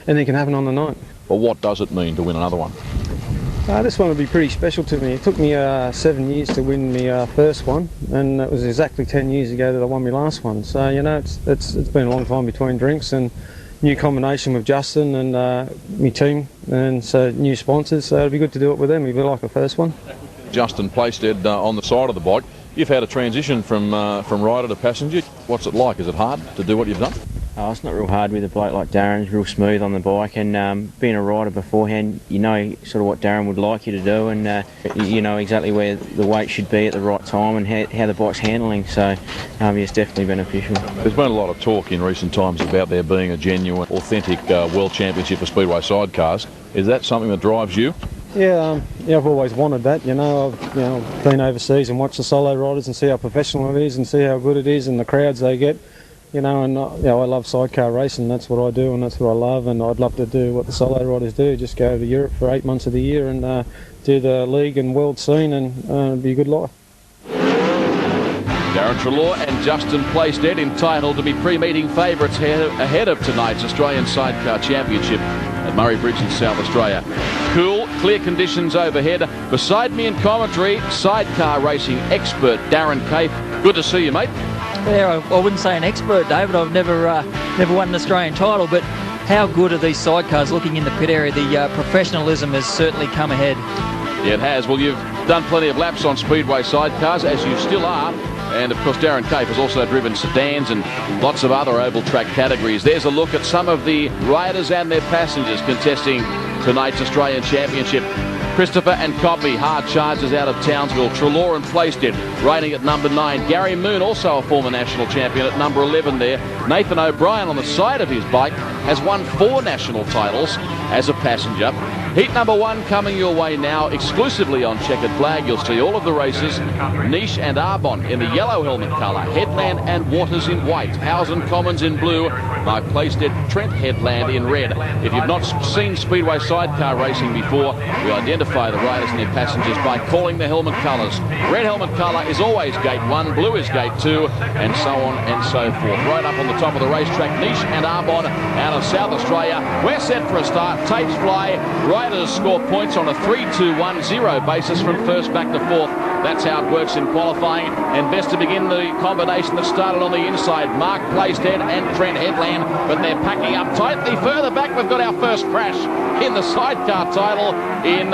anything can happen on the night. But what does it mean to win another one? This one would be pretty special to me. It took me 7 years to win my first one, and it was exactly 10 years ago that I won my last one. So, you know, it's been a long time between drinks, and new combination with Justin and my team, and so new sponsors, so it'd be good to do it with them. It'd be like the first one. Justin Plaisted on the side of the bike. You've had a transition from rider to passenger. What's it like? Is it hard to do what you've done? Oh, it's not real hard with a bloke like Darrin. He's real smooth on the bike, and being a rider beforehand, you know sort of what Darrin would like you to do, and you know exactly where the weight should be at the right time and how the bike's handling, so it's definitely beneficial. There's been a lot of talk in recent times about there being a genuine, authentic World Championship for Speedway sidecars. Is that something that drives you? Yeah, I've always wanted that. I've been overseas and watched the solo riders and see how professional it is and see how good it is and the crowds they get. And I love sidecar racing. That's what I do and that's what I love, and I'd love to do what the solo riders do, just go to Europe for 8 months of the year and do the league and world scene, and it'd be a good life. Darrin Treloar and Justin Plaisted entitled to be pre-meeting favourites ahead of tonight's Australian Sidecar Championship at Murray Bridge in South Australia. Cool, clear conditions overhead. Beside me in commentary, sidecar racing expert Darrin Cape. Good to see you, mate. Yeah, I wouldn't say an expert, David. I've never won an Australian title, but how good are these sidecars looking in the pit area? The professionalism has certainly come ahead. Yeah, it has. Well, you've done plenty of laps on Speedway sidecars, as you still are. And, of course, Darrin Cape has also driven sedans and lots of other oval track categories. There's a look at some of the riders and their passengers contesting tonight's Australian Championship. Christopher and Koppe, hard charges out of Townsville. Treloar and Plaisted reigning at number 9. Gary Moon, also a former national champion, at number 11 there. Nathan O'Brien on the side of his bike has won 4 national titles as a passenger. Heat number 1 coming your way now, exclusively on Checkered Flag. You'll see all of the races. Niche and Arbonne in the yellow helmet colour. Headland and Waters in white. Howes and Commons in blue. Mark Plaisted, Trent Headland in red. If you've not seen Speedway sidecar racing before, we identify the riders and their passengers by calling the helmet colours. Red helmet colour is always gate 1, blue is gate 2, and so on and so forth. Right up on the top of the racetrack, Niche and Arbonne out of South Australia. We're set for a start. Tapes fly. Riders score points on a 3-2-1-0 basis from first back to fourth. That's how it works in qualifying. And best to begin the combination that started on the inside. Mark Plaisted and Trent Headland, but they're packing up tightly. Further back, we've got our first crash in the sidecar title in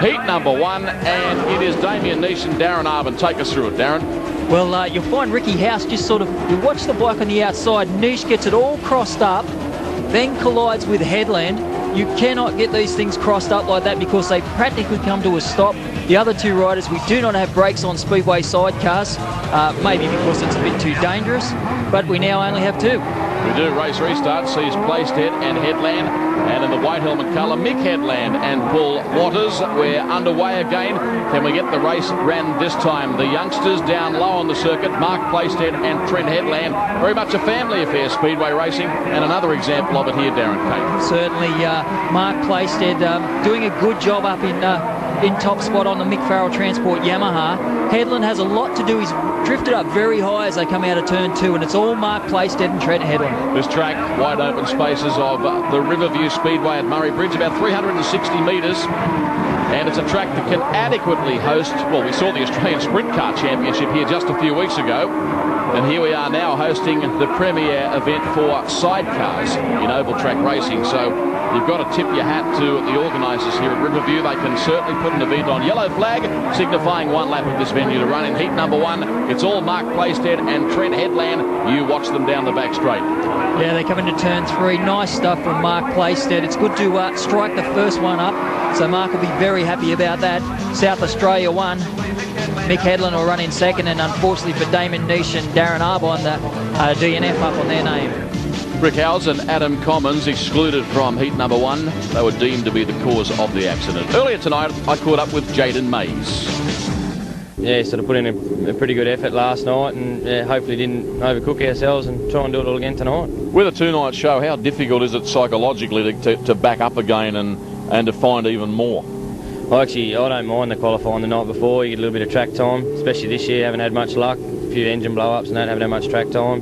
heat number 1, and it is Damien Niche and Darrin Arbonne. Take us through it, Darrin. Well, you'll find Ricky House just sort of, you watch the bike on the outside, Niche gets it all crossed up, then collides with Headland. You cannot get these things crossed up like that because they practically come to a stop. The other 2 riders, we do not have brakes on Speedway sidecars, maybe because it's a bit too dangerous, but we now only have 2. We do. Race restart sees Plaisted and Headland, and in the white helmet colour, Mick Headland and Paul Waters. We're underway again. Can we get the race ran this time? The youngsters down low on the circuit, Mark Plaisted and Trent Headland. Very much a family affair, Speedway racing, and another example of it here, Darrin Cape. Certainly, Mark Plaisted doing a good job up in top spot on the Mick Farrell Transport Yamaha. Headland has a lot to do. He's drifted up very high as they come out of turn 2, and it's all Mark Plaisted and Trent Headland. This track, wide open spaces of the Riverview Speedway at Murray Bridge, about 360 metres. And it's a track that can adequately host, well, we saw the Australian Sprint Car Championship here just a few weeks ago. And here we are now hosting the premier event for sidecars in oval track racing. So you've got to tip your hat to the organisers here at Riverview. They can certainly put an event on. Yellow flag signifying 1 lap of this venue to run in heat number 1. It's all Mark Plaisted and Trent Headland. You watch them down the back straight. Yeah, they come into turn 3. Nice stuff from Mark Plaisted. It's good to strike the first one up. So Mark will be very happy about that. South Australia 1. Mick Headland will run in second, and unfortunately for Damien Niche and Darrin Arbonne, the DNF up on their name. Rick Howes and Adam Commons excluded from heat number 1. They were deemed to be the cause of the accident. Earlier tonight, I caught up with Jayden Mays. Yeah, sort of put in a pretty good effort last night, and hopefully didn't overcook ourselves and try and do it all again tonight. With a 2-night show, how difficult is it psychologically to back up again and to find even more? Well, actually, I don't mind the qualifying the night before. You get a little bit of track time, especially this year. Haven't had much luck. A few engine blow-ups and haven't had much track time.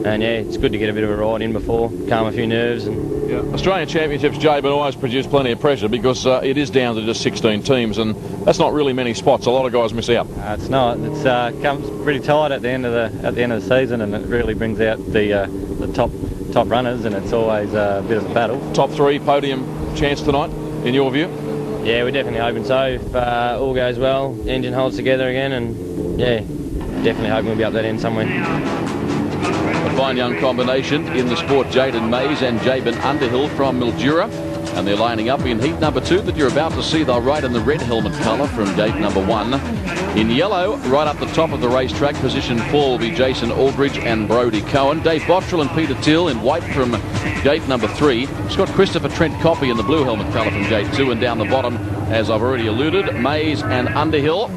And yeah, it's good to get a bit of a ride in before, calm a few nerves and Yeah. Australian Championships, Jaeben, always produce plenty of pressure because it is down to just 16 teams, and that's not really many spots. A lot of guys miss out. It's not. It's comes pretty tight at the end of the season, and it really brings out the top runners, and it's always a bit of a battle. Top 3 podium chance tonight, in your view? Yeah, we're definitely hoping so. If all goes well, engine holds together again, and yeah, definitely hoping we'll be up that end somewhere. A fine young combination in the sport, Jayden Mays and Jaeben Underhill from Mildura. And they're lining up in heat number 2 that you're about to see. They'll ride in the red helmet colour from gate number 1. In yellow, right up the top of the racetrack, position 4 will be Jason Aldridge and Brodie Cohen. Dave Bottrell and Peter Teale in white from gate number 3. Scott Christopher, Trent Koppe in the blue helmet colour from gate 2. And down the bottom, as I've already alluded, Mays and Underhill.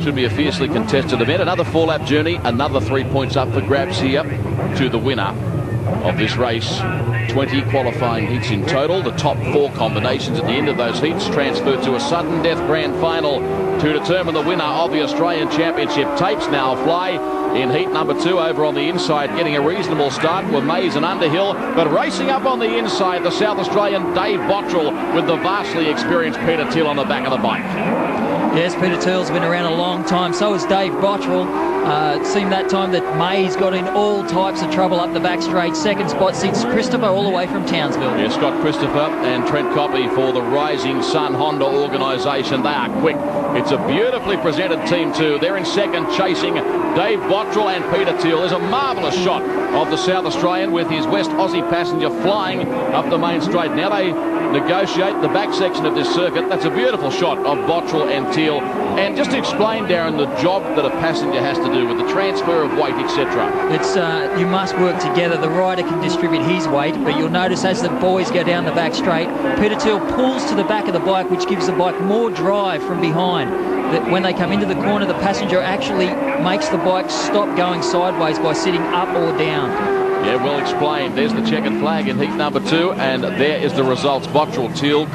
Should be a fiercely contested event. Another 4-lap journey, another 3 points up for grabs here to the winner of this race. 20 qualifying heats in total. The top 4 combinations at the end of those heats transfer to a sudden death grand final to determine the winner of the Australian Championship. Tapes now fly in heat number 2 over on the inside, getting a reasonable start with Mays and Underhill, but racing up on the inside, the South Australian Dave Bottrell with the vastly experienced Peter Teale on the back of the bike. Yes, Peter Teale's been around a long time. So has Dave Bottrell. It seemed that time that Mays got in all types of trouble up the back straight. Second spot sits Christopher all the way from Townsville. Yeah, Scott Christopher and Trent Koppe for the Rising Sun Honda organisation. They are quick. It's a beautifully presented team too. They're in second, chasing Dave Bottrell and Peter Teale. There's a marvellous shot of the South Australian with his West Aussie passenger flying up the main straight. Now they negotiate the back section of this circuit. That's a beautiful shot of Bottrell and Teale. And just to explain, Darrin, the job that a passenger has to do with the transfer of weight, etc. It's you must work together. The rider can distribute his weight, but you'll notice as the boys go down the back straight, Peter Teale pulls to the back of the bike, which gives the bike more drive from behind. That when they come into the corner, the passenger actually makes the bike stop going sideways by sitting up or down. Yeah, well explained. There's the checkered flag in heat number 2, and there is the results. Bottrell, Teale,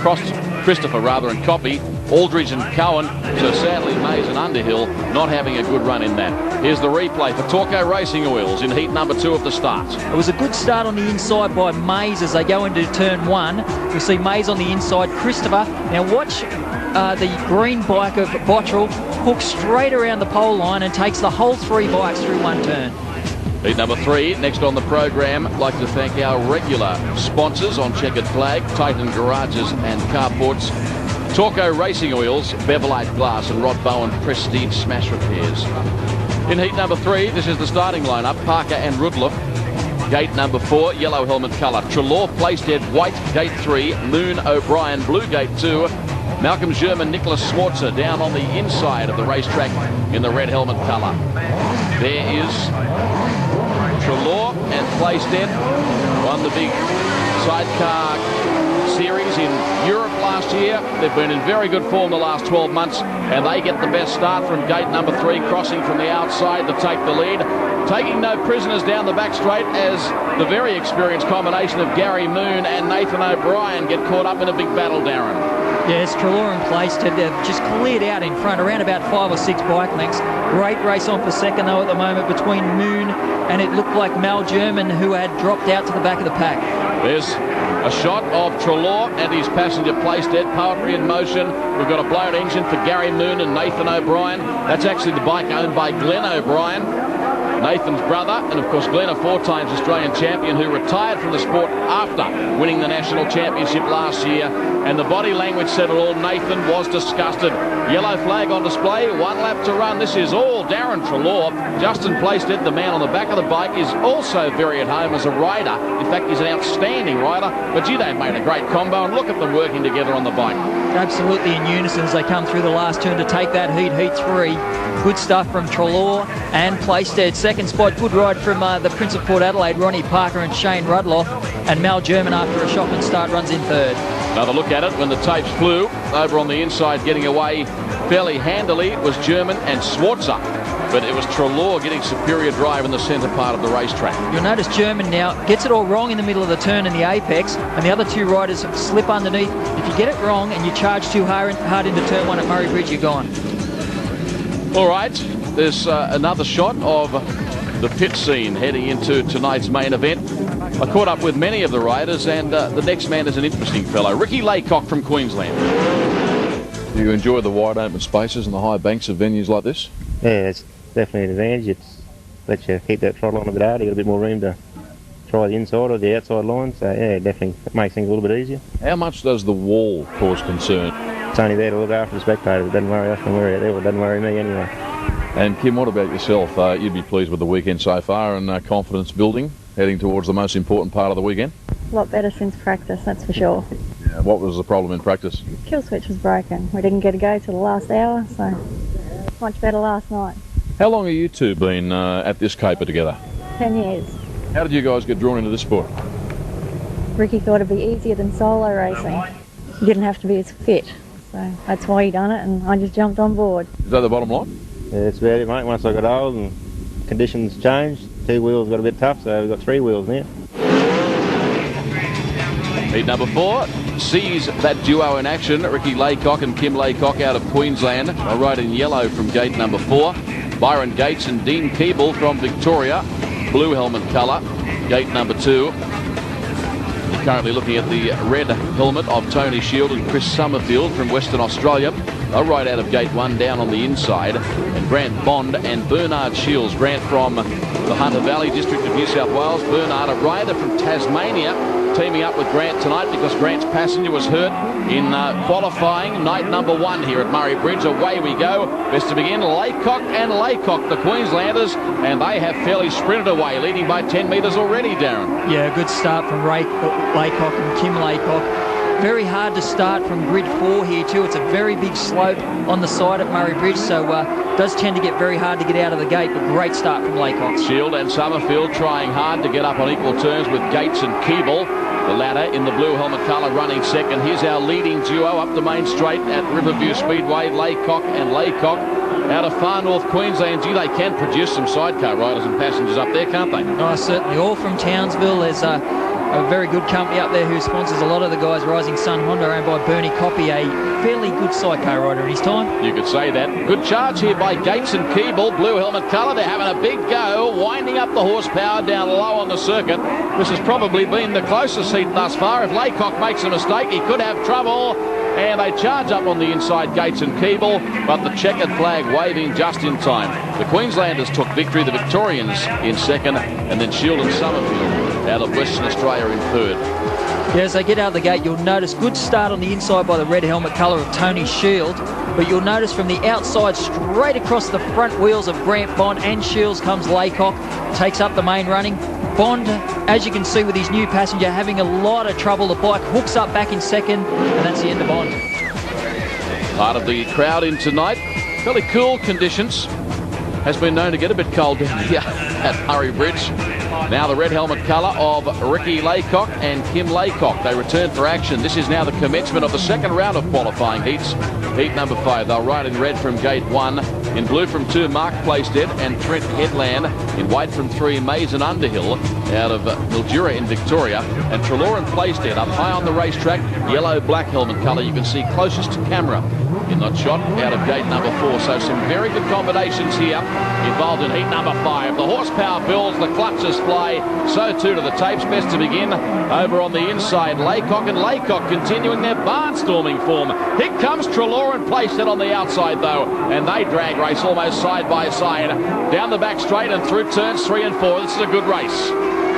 Christopher and Koppe, Aldridge and Cohen. So sadly, Mays and Underhill not having a good run in that. Here's the replay for Torco Racing Oils in heat number 2 of the start. It was a good start on the inside by Mays as they go into turn 1. We see Mays on the inside, Christopher. Now watch the green bike of Bottrell hook straight around the pole line and takes the whole 3 bikes through one turn. Heat number 3, next on the program. I'd like to thank our regular sponsors on Checkered Flag, Titan Garages and Carports, Torco Racing Oils, Bevelite Glass and Rod Bowen Prestige Smash Repairs. In heat number 3, this is the starting lineup. Parker and Rudloff. Gate number 4, yellow helmet colour. Treloar, Plaisted, white, gate 3. Moon, O'Brien, blue, gate 2. Malcolm German, Nicholas Swartzer down on the inside of the racetrack in the red helmet colour. There is Treloar and Plaisted. Won the big Sidecar series in Europe last year. They've been in very good form the last 12 months, and they get the best start from gate number 3, crossing from the outside to take the lead. Taking no prisoners down the back straight as the very experienced combination of Gary Moon and Nathan O'Brien get caught up in a big battle, Darrin. Yes, Treloar and Plaisted have just cleared out in front, around about 5 or 6 bike lengths. Great race on for second, though, at the moment between Moon and it looked like Mal German, who had dropped out to the back of the pack. There's a shot of Treloar and his passenger Plaisted, poetry in motion. We've got a blown engine for Gary Moon and Nathan O'Brien. That's actually the bike owned by Glenn O'Brien, Nathan's brother, and of course Glenn, a 4 times Australian champion who retired from the sport after winning the national championship last year. And the body language said it all. Nathan was disgusted. Yellow flag on display, 1 lap to run. This is all Darrin Treloar. Justin Plaisted, the man on the back of the bike, is also very at home as a rider. In fact, he's an outstanding rider. But gee, they've made a great combo, and look at them working together on the bike. Absolutely in unison as they come through the last turn to take that heat 3. Good stuff from Treloar and Plaisted. Second spot, good ride from the Prince of Port Adelaide, Ronnie Parker and Shane Rudloff. And Mal German, after a shotgun start, runs in 3rd. Another look at it when the tapes flew. Over on the inside, getting away fairly handily, was German and Swartzer. But it was Treloar getting superior drive in the centre part of the racetrack. You'll notice German now gets it all wrong in the middle of the turn in the apex, and the other 2 riders slip underneath. If you get it wrong and you charge too hard into turn 1 at Murray Bridge, you're gone. All right, there's another shot of the pit scene heading into tonight's main event. I caught up with many of the riders, and the next man is an interesting fellow, Ricky Laycock from Queensland. Do you enjoy the wide open spaces and the high banks of venues like this? Yeah, it's definitely an advantage. It's lets you keep that throttle on a bit harder. You got a bit more room to try the inside or the outside line. So yeah, definitely it makes things a little bit easier. How much does the wall cause concern? It's only there to look after the spectators. It doesn't worry us when we're out there. It doesn't worry me anyway. And Kim, what about yourself? You'd be pleased with the weekend so far and confidence building, heading towards the most important part of the weekend? A lot better since practice, that's for sure. Yeah, what was the problem in practice? Kill switch was broken. We didn't get a go till the last hour, so much better last night. How long have you two been at this caper together? 10 years. How did you guys get drawn into this sport? Ricky thought it'd be easier than solo racing. He didn't have to be as fit, so that's why he done it, and I just jumped on board. Is that the bottom line? Yeah, that's about it, mate. Once I got old and conditions changed, 2 wheels got a bit tough, so we've got 3 wheels now. Heat number 4 sees that duo in action. Ricky Laycock and Kim Laycock out of Queensland. I ride in yellow from gate number 4. Byron Gates and Dean Keeble from Victoria. Blue helmet colour, gate number 2. You're currently looking at the red helmet of Tony Shield and Chris Summerfield from Western Australia. They'll ride out of gate 1 down on the inside. And Grant Bond and Bernard Sheals. Grant from the Hunter Valley District of New South Wales. Bernard, a rider from Tasmania, teaming up with Grant tonight because Grant's passenger was hurt in qualifying night number 1 here at Murray Bridge. Away we go. Best to begin, Laycock and Laycock, the Queenslanders, and they have fairly sprinted away, leading by 10 metres already, Darrin. Yeah, good start from Laycock and Kim Laycock. Very hard to start from grid 4 here too. It's a very big slope on the side at Murray Bridge, so does tend to get very hard to get out of the gate, but great start from Laycock. Shield and Summerfield trying hard to get up on equal terms with Gates and Keeble. The latter in the blue helmet colour running second. Here's our leading duo up the main straight at Riverview Speedway, Laycock and Laycock. Out of far north Queensland, gee, they can produce some sidecar riders and passengers up there, can't they? Oh, certainly. All from Townsville. There's a very good company up there who sponsors a lot of the guys. Rising Sun Honda, owned by Bernie Koppe, a fairly good sidecar rider in his time. You could say that. Good charge here by Gates and Keeble. Blue helmet colour. They're having a big go, winding up the horsepower down low on the circuit. This has probably been the closest heat thus far. If Laycock makes a mistake, he could have trouble. And they charge up on the inside, Gates and Keeble, but the checkered flag waving just in time. The Queenslanders took victory, the Victorians in second, and then Shield and Summerfield out of Western Australia in third. Yeah, as they get out of the gate, you'll notice good start on the inside by the red helmet colour of Tony Shield, but you'll notice from the outside straight across the front wheels of Grant Bond and Shields comes Laycock, takes up the main running. Bond, as you can see with his new passenger, having a lot of trouble. The bike hooks up back in second, and that's the end of Bond. Part of the crowd in tonight. Fairly cool conditions. Has been known to get a bit cold down here at Murray Bridge. Now the red helmet colour of Ricky Laycock and Kim Laycock. They return for action. This is now the commencement of the second round of qualifying heats. Heat number 5. They'll ride in red from gate 1. In blue from 2, Mark Plaisted and Trent Headland. In white from 3, Mays and Underhill out of Mildura in Victoria. And Treloar and Plaisted up high on the racetrack. Yellow-black helmet colour you can see closest to camera in that shot out of gate number 4. So some very good combinations here involved in heat number 5. The horsepower builds, the clutches fly, so too do the tapes. Best to begin over on the inside. Laycock and Laycock continuing their barnstorming form. Here comes Treloar and Plaisted on the outside though, and they drag race almost side by side down the back straight and through turns 3 and 4. This is a good race.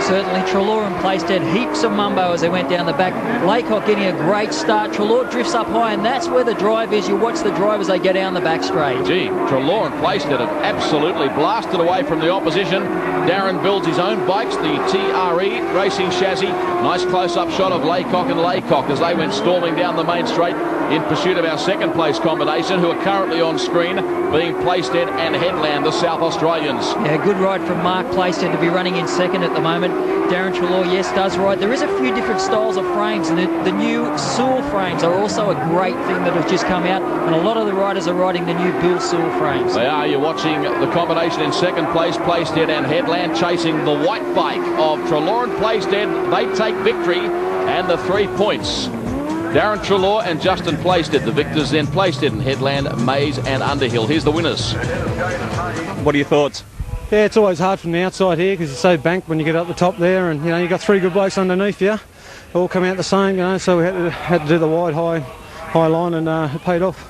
Certainly, Treloar and Plaisted, heaps of mumbo as they went down the back. Laycock getting a great start. Treloar drifts up high, and that's where the drive is. You watch the drive as they go down the back straight. Gee, Treloar and Plaisted have absolutely blasted away from the opposition. Darrin builds his own bikes, the TRE racing chassis. Nice close-up shot of Laycock and Laycock as they went storming down the main straight in pursuit of our second place combination, who are currently on screen, being Plaisted and Headland, the South Australians. Yeah, good ride from Mark Plaisted to be running in second at the moment. Darrin Treloar, yes, does ride. There is a few different styles of frames, and the new Sewell frames are also a great thing that have just come out, and a lot of the riders are riding the new Bill Sewell frames. They are. You're watching the combination in second place, Plaisted and Headland chasing the white bike of Treloar and Plaisted. They take victory and the 3 points. Darrin Treloar and Justin Plaisted, the victors, then Plaisted and Headland, Mays and Underhill. Here's the winners. What are your thoughts? Yeah, it's always hard from the outside here because it's so banked when you get up the top there, and you've got 3 good blokes underneath you, all come out the same, so we had to do the wide high line, and it paid off.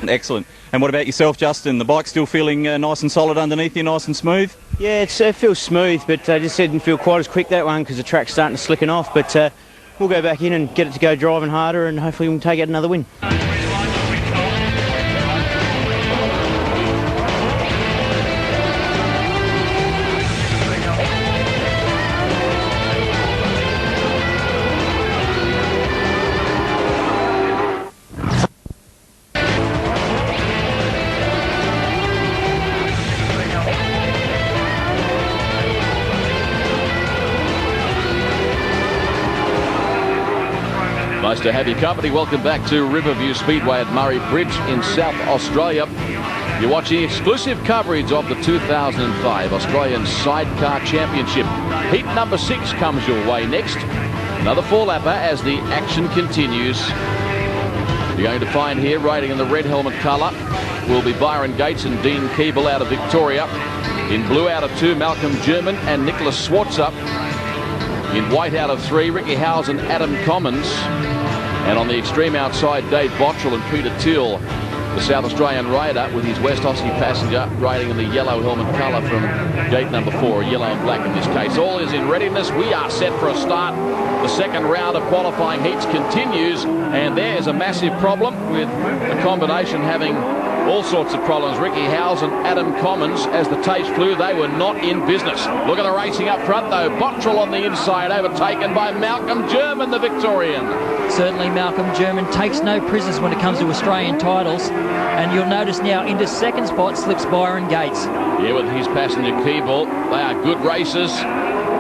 Excellent. And what about yourself, Justin? The bike still feeling nice and solid underneath you, nice and smooth? Yeah, it feels smooth, but I just didn't feel quite as quick that one because the track's starting to slicken off. But we'll go back in and get it to go driving harder, and hopefully we can take out another win. Nice to have your company. Welcome back to Riverview Speedway at Murray Bridge in South Australia. You're watching exclusive coverage of the 2005 Australian Sidecar Championship. Heat number 6 comes your way next. Another 4-lapper as the action continues. You're going to find here, riding in the red helmet colour, will be Byron Gates and Dean Keeble out of Victoria. In blue out of 2, Malcolm German and Nicholas Schwarzer. In white out of 3, Ricky Howes and Adam Commons. And on the extreme outside, Dave Bottrell and Peter Teale, the South Australian rider with his West Aussie passenger riding in the yellow helmet colour from gate number 4, yellow and black in this case. All is in readiness. We are set for a start. The second round of qualifying heats continues, and there is a massive problem with the combination having all sorts of problems. Ricky Howes and Adam Commons, as the tapes flew, they were not in business. Look at the racing up front though. Bottrell on the inside, overtaken by Malcolm German, the Victorian. Certainly Malcolm German takes no prisoners when it comes to Australian titles, and you'll notice now into second spot slips Byron Gates. Yeah, with his passenger Keeble, they are good racers.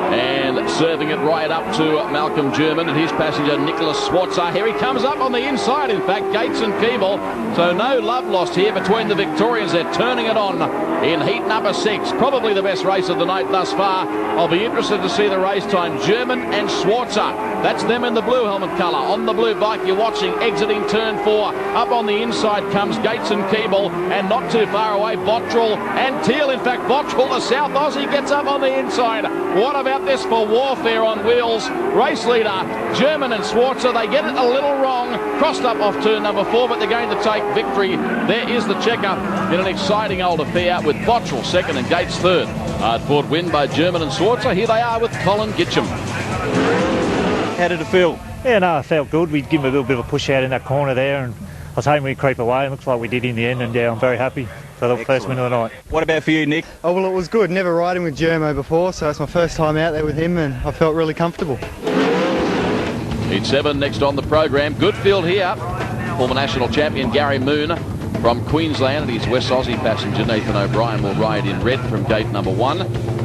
And serving it right up to Malcolm German and his passenger Nicholas Schwarzer. Here he comes up on the inside, in fact, Gates and Keeble. So no love lost here between the Victorians. They're turning it on in heat number 6. Probably the best race of the night thus far. I'll be interested to see the race time. German and Schwarzer. That's them in the blue helmet colour. On the blue bike you're watching, exiting turn 4. Up on the inside comes Gates and Keeble, and not too far away Bottrell and Teale. In fact, Bottrell, the South Aussie, gets up on the inside. What about this for warfare on wheels? Race leader German and Schwarzer, they get it a little wrong. Crossed up off turn number 4, but they're going to take victory. There is the checker in an exciting old affair with Bottrell second and Gates third. Hard-fought win by German and Schwarzer. Here they are with Colin Gitcham. How did it feel? Yeah, no, it felt good. We'd give him a little bit of a push out in that corner there, and I was hoping we'd creep away. It looks like we did in the end, and yeah, I'm very happy for the first win of the night. What about for you, Nick? Oh, well, it was good. Never riding with Germo before, so it's my first time out there with him, and I felt really comfortable. Heat 7 next on the program. Good field here. Former national champion Gary Moon from Queensland, and his West Aussie passenger Nathan O'Brien will ride in red from gate number 1.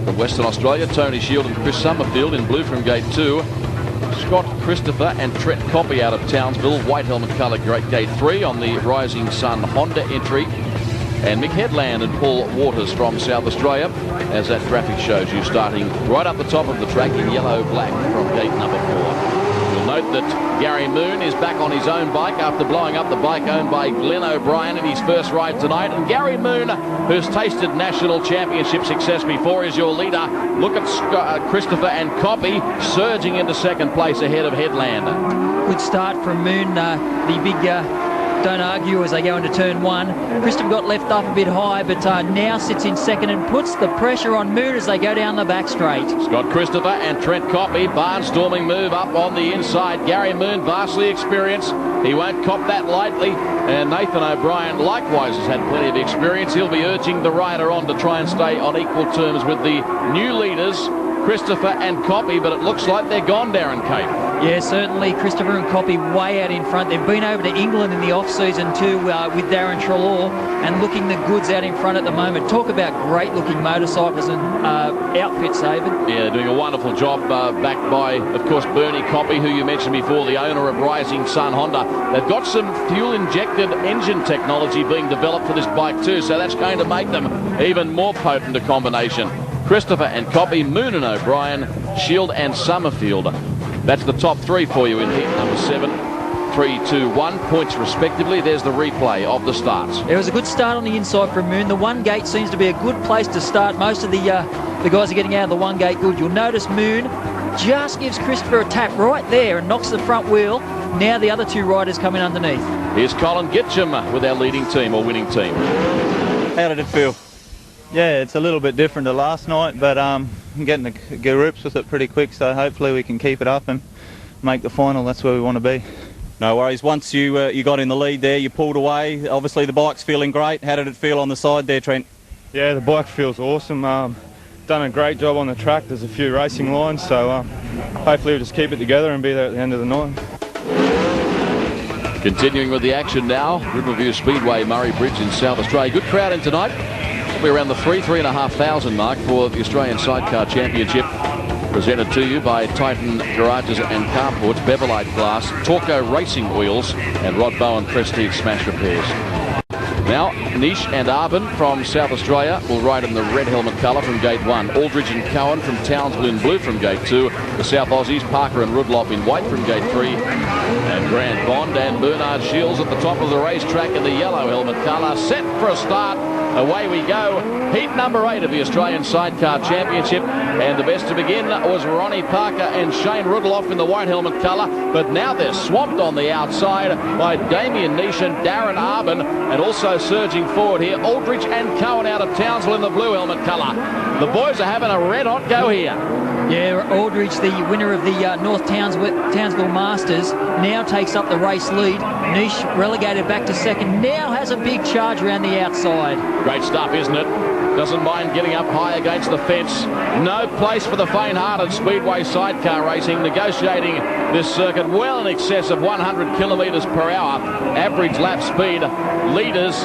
From Western Australia, Tony Shield and Chris Summerfield in blue from gate 2. Scott Christopher and Trent Koppe out of Townsville, white helmet colour gate 3 on the Rising Sun Honda entry. And Mick Headland and Paul Waters from South Australia, as that graphic shows you, starting right up the top of the track in yellow-black from gate number 4. You'll note that Gary Moon is back on his own bike after blowing up the bike owned by Glenn O'Brien in his first ride tonight. And Gary Moon, who's tasted national championship success before, is your leader. Look at Christopher and Koppe surging into second place ahead of Headland. Good start from Moon, the big... don't argue as they go into turn 1. Christopher got left up a bit high, but now sits in second and puts the pressure on Moon as they go down the back straight. Scott Christopher and Trent Koppe, barnstorming move up on the inside. Gary Moon, vastly experienced. He won't cop that lightly. And Nathan O'Brien likewise has had plenty of experience. He'll be urging the rider on to try and stay on equal terms with the new leaders, Christopher and Koppe, but it looks like they're gone, Darrin Cape. Yeah, certainly Christopher and Koppe way out in front. They've been over to England in the off-season too with Darrin Treloar, and looking the goods out in front at the moment. Talk about great-looking motorcycles and outfits, David. Yeah, doing a wonderful job, backed by, of course, Bernie Koppe, who you mentioned before, the owner of Rising Sun Honda. They've got some fuel-injected engine technology being developed for this bike too, so that's going to make them even more potent a combination. Christopher and Koppe, Moon and O'Brien, Shield and Summerfield. That's the top 3 for you in heat number 7. 3, 2, 1 points respectively. There's the replay of the starts. There was a good start on the inside from Moon. The one gate seems to be a good place to start. Most of the guys are getting out of the one gate good. You'll notice Moon just gives Christopher a tap right there and knocks the front wheel. Now the other two riders come in underneath. Here's Colin Gitcham with our leading team or winning team. How did it feel? Yeah, it's a little bit different to last night, but I'm getting to grips with it pretty quick, so hopefully we can keep it up and make the final. That's where we want to be. No worries. Once you got in the lead there, you pulled away. Obviously the bike's feeling great. How did it feel on the side there, Trent? Yeah, the bike feels awesome. Done a great job on the track. There's a few racing lines, so hopefully we'll just keep it together and be there at the end of the night. Continuing with the action now, Riverview Speedway, Murray Bridge in South Australia. Good crowd in tonight. Probably around the 3,500 mark for the Australian Sidecar Championship. Presented to you by Titan Garages and Carports, Beverlite Glass, Torco Racing Oils and Rod Bowen Prestige Smash Repairs. Now, Nish and Arbin from South Australia will ride in the red helmet colour from Gate 1. Aldridge and Cohen from Townsville in blue from Gate 2. The South Aussies, Parker and Rudloff in white from Gate 3. And Grant Bond and Bernard Sheals at the top of the racetrack in the yellow helmet colour. Set for a start. Away we go. Heat number 8 of the Australian Sidecar Championship. And the best to begin was Ronnie Parker and Shane Rudloff in the white helmet colour. But now they're swamped on the outside by Damien Nish and Darrin Arbin. And also surging forward here, Aldridge and Cohen out of Townsville in the blue helmet colour. The boys are having a red-hot go here. Yeah, Aldridge, the winner of the North Townsville Masters, now takes up the race lead. Nish relegated back to second, now has a big charge around the outside. Great stuff, isn't it? Doesn't mind getting up high against the fence. No place for the faint-hearted Speedway sidecar racing, negotiating this circuit well in excess of 100 kilometres per hour. Average lap speed. Leaders,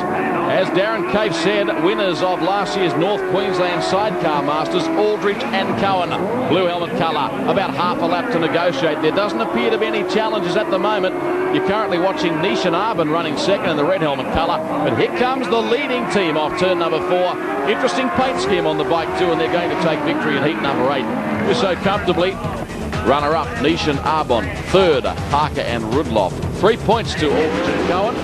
as Darren Cave said, winners of last year's North Queensland Sidecar Masters, Aldridge and Cohen. Blue helmet colour, about half a lap to negotiate. There doesn't appear to be any challenges at the moment. You're currently watching Nish and Arbin running second in the red helmet colour. But here comes the leading team off turn number 4. Interesting paint scheme on the bike too, and they're going to take victory in heat number 8. We're so comfortably. Runner-up, Nish and Arbon. Third, Parker and Rudloff. 3 points to Aldridge and Cohen.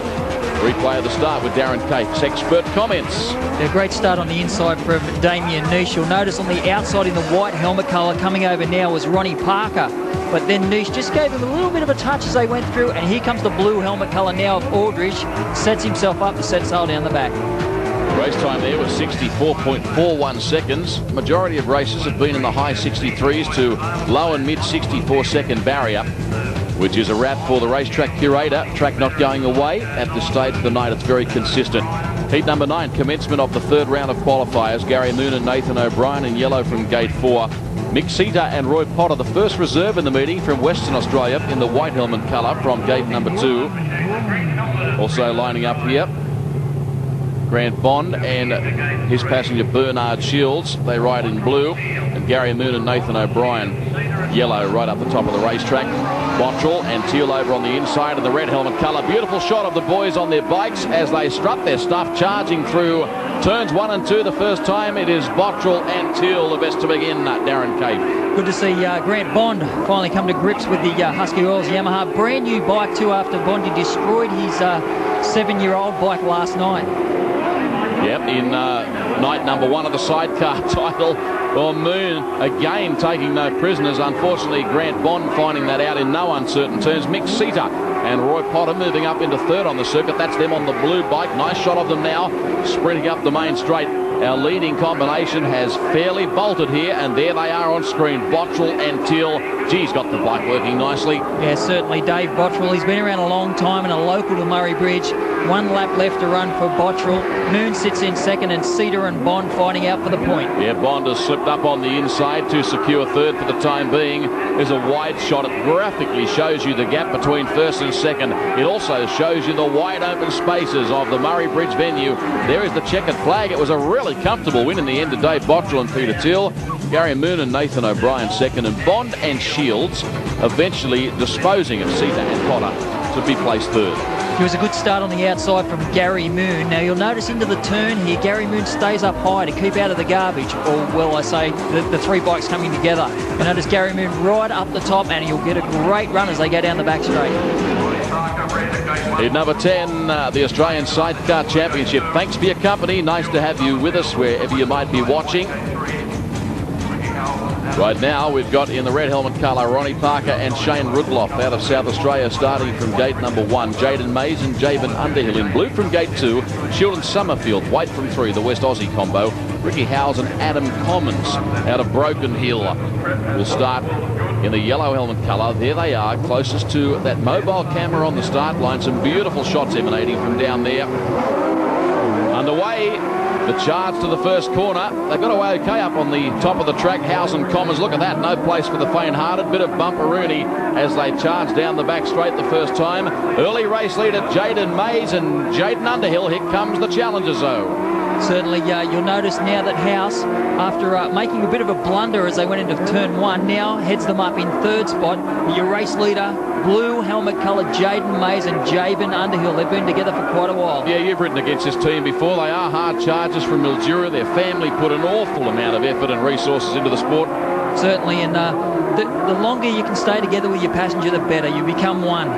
Replay of the start with Darren Cape's expert comments. A great start on the inside from Damien Nish. You'll notice on the outside in the white helmet colour coming over now was Ronnie Parker. But then Nish just gave him a little bit of a touch as they went through, and here comes the blue helmet colour now of Aldridge. Sets himself up to set sail down the back. Race time there was 64.41 seconds. Majority of races have been in the high 63s to low and mid 64 second barrier, which is a wrap for the racetrack curator. Track not going away at this stage of the night. It's very consistent. Heat number 9, commencement of the third round of qualifiers. Gary Moon and Nathan O'Brien in yellow from Gate 4. Mick, Sita and Roy Potter, the first reserve in the meeting from Western Australia in the white helmet colour from Gate number 2. Also lining up here, Grant Bond and his passenger Bernard Shields. They ride in blue. And Gary Moon and Nathan O'Brien yellow right up the top of the racetrack. Bottrell and Teale over on the inside in the red helmet colour. Beautiful shot of the boys on their bikes as they strut their stuff, charging through turns 1 and 2 the first time. It is Bottrell and Teale, the best to begin, Darren Cape. Good to see Grant Bond finally come to grips with the Husky Oils Yamaha. Brand new bike too after Bondy destroyed his 7-year-old bike last night. Yep, in night number 1 of the sidecar title. Well, Moon again taking no prisoners. Unfortunately, Grant Bond finding that out in no uncertain terms. Mick, Sita and Roy Potter moving up into third on the circuit. That's them on the blue bike. Nice shot of them now, sprinting up the main straight. Our leading combination has fairly bolted here, and there they are on screen, Bottrell and Teale. Geez, got the bike working nicely. Yeah, certainly Dave Bottrell. He's been around a long time and a local to Murray Bridge. 1 lap left to run for Bottrell. Moon sits in second, and Sita and Bond fighting out for the point. Yeah, Bond has slipped up on the inside to secure third for the time being. There's a wide shot. It graphically shows you the gap between first and second. It also shows you the wide open spaces of the Murray Bridge venue. There is the checkered flag. It was a really comfortable win in the end of Dave Bottrell and Peter Teale. Gary Moon and Nathan O'Brien second, and Bond and Shields eventually disposing of Sita and Potter to be placed third. It was a good start on the outside from Gary Moon. Now you'll notice into the turn here, Gary Moon stays up high to keep out of the garbage. Or, well, I say, the 3 bikes coming together. You notice Gary Moon right up the top, and he'll get a great run as they go down the back straight. In number 10, the Australian Sidecar Championship. Thanks for your company. Nice to have you with us wherever you might be watching. Right now, we've got in the red helmet colour Ronnie Parker and Shane Rudloff out of South Australia, starting from gate number 1. Jayden Mays and Jaeben Underhill in blue from gate 2. Sheals and Summerfield, white from 3, the West Aussie combo. Ricky Howes and Adam Commons out of Broken Hill will start in the yellow helmet colour. There they are, closest to that mobile camera on the start line. Some beautiful shots emanating from down there. Underway. The charge to the first corner. They got away okay up on the top of the track. Howes and Commons, look at that. No place for the faint-hearted. Bit of bumperoonie as they charge down the back straight the first time. Early race leader Jayden Mays and Jayden Underhill. Here comes the challenger zone. Certainly, you'll notice now that House, after making a bit of a blunder as they went into turn 1, now heads them up in third spot. Your race leader, blue helmet colour Jayden Mays and Jaeben Underhill. They've been together for quite a while. Yeah, you've ridden against this team before. They are hard chargers from Mildura. Their family put an awful amount of effort and resources into the sport. Certainly, and the longer you can stay together with your passenger, the better. You become one.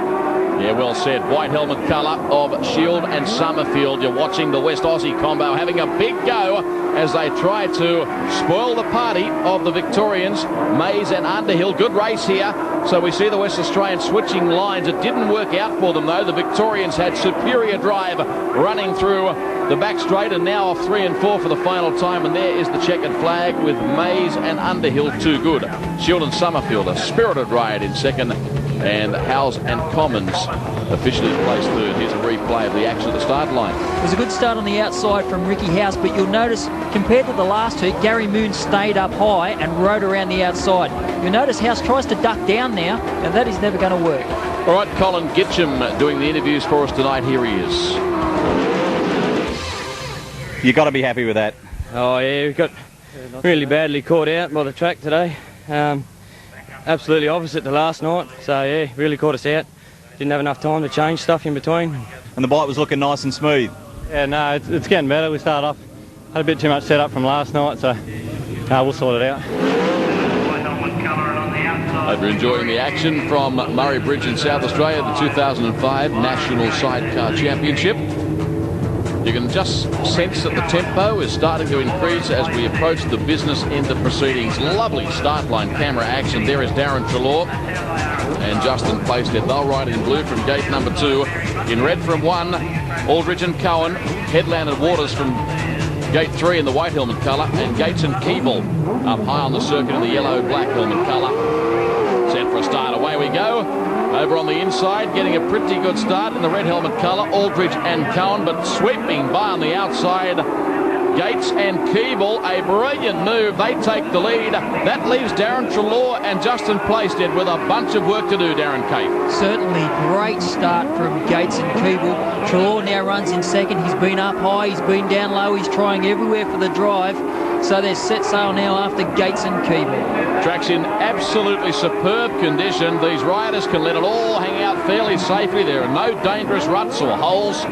Yeah, well said. White helmet colour of Shield and Summerfield. You're watching the West Aussie combo having a big go as they try to spoil the party of the Victorians. Mays and Underhill. Good race here. So we see the West Australians switching lines. It didn't work out for them, though. The Victorians had superior drive running through the back straight, and now off 3 and 4 for the final time. And there is the checkered flag with Mays and Underhill too good. Shield and Summerfield, a spirited ride in second. And Howes and Commons officially placed third. Here's a replay of the action at the start line. It was a good start on the outside from Ricky Howes, but you'll notice, compared to the last heat, Gary Moon stayed up high and rode around the outside. You'll notice Howes tries to duck down now, and that is never going to work. All right, Colin Gitcham doing the interviews for us tonight. Here he is. You've got to be happy with that. Oh, yeah, we got really badly caught out by the track today. Absolutely opposite to last night, so yeah, really caught us out. Didn't have enough time to change stuff in between. And the bike was looking nice and smooth. Yeah, no, it's getting better. We started off, had a bit too much set up from last night, so we'll sort it out. Hope you're enjoying the action from Murray Bridge in South Australia, the 2005 National Sidecar Championship. You can just sense that the tempo is starting to increase as we approach the business end of proceedings. Lovely start line camera action. There is Darrin Treloar and Justin Plaisted. They'll ride in blue from gate number 2. In red from 1, Aldridge and Cohen. Headland and Waters from gate 3 in the white helmet colour. And Gates and Keeble up high on the circuit in the yellow-black helmet colour. Set for a start. Away we go. Over on the inside, getting a pretty good start in the red helmet colour, Aldridge and Cohen, but sweeping by on the outside, Gates and Keeble. A brilliant move. They take the lead. That leaves Darrin Treloar and Justin Plaisted with a bunch of work to do, Darren Cape. Certainly great start from Gates and Keeble. Treloar now runs in second. He's been up high, he's been down low, he's trying everywhere for the drive. So they're set sail now after Gates and Keeble. Track's in absolutely superb condition. These riders can let it all hang out fairly safely. There are no dangerous ruts or holes.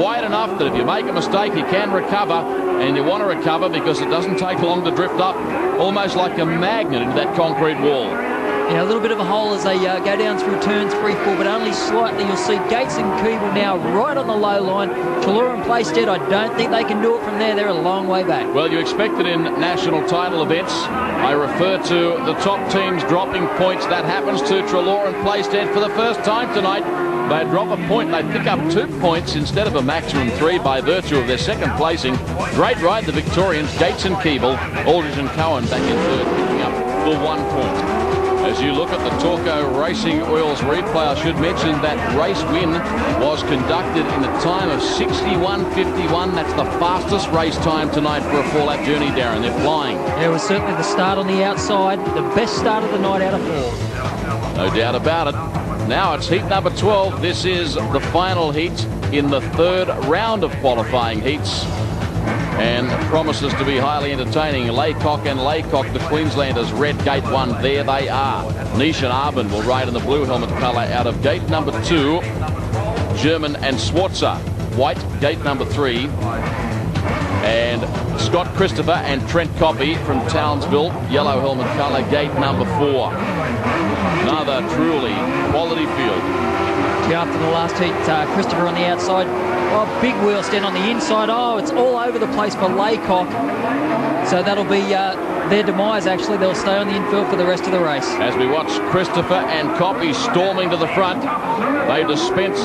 Wide enough that if you make a mistake, you can recover. And you want to recover because it doesn't take long to drift up, almost like a magnet into that concrete wall. Yeah, a little bit of a hole as they go down through turns 3, 4, but only slightly. You'll see Gates and Keeble now right on the low line. Treloar and Plaisted, I don't think they can do it from there. They're a long way back. Well, you expect it in national title events. I refer to the top teams dropping points. That happens to Treloar and Plaisted for the first time tonight. They drop a point. They pick up 2 points instead of a maximum 3 by virtue of their second placing. Great ride, the Victorians. Gates and Keeble, Aldridge and Cohen back in third, picking up the 1 point. As you look at the Torco Racing Oils replay, I should mention that race win was conducted in a time of 61.51. That's the fastest race time tonight for a 4-lap journey, Darren. They're flying. Yeah, it was certainly the start on the outside, the best start of the night out of 4. No doubt about it. Now it's heat number 12. This is the final heat in the 3rd round of qualifying heats, and promises to be highly entertaining. Laycock and Laycock, the Queenslanders, red gate 1, there they are. Nish and Arben will ride in the blue helmet colour out of gate number 2. German and Swartzer, white gate number 3. And Scott Christopher and Trent Koppe from Townsville, yellow helmet colour, gate number 4. Another truly quality field. Yeah, after the last heat, Christopher on the outside. Oh, big wheel stand on the inside. Oh, it's all over the place for Laycock. So that'll be their demise, actually. They'll stay on the infield for the rest of the race. As we watch Christopher and Koppe storming to the front, they dispense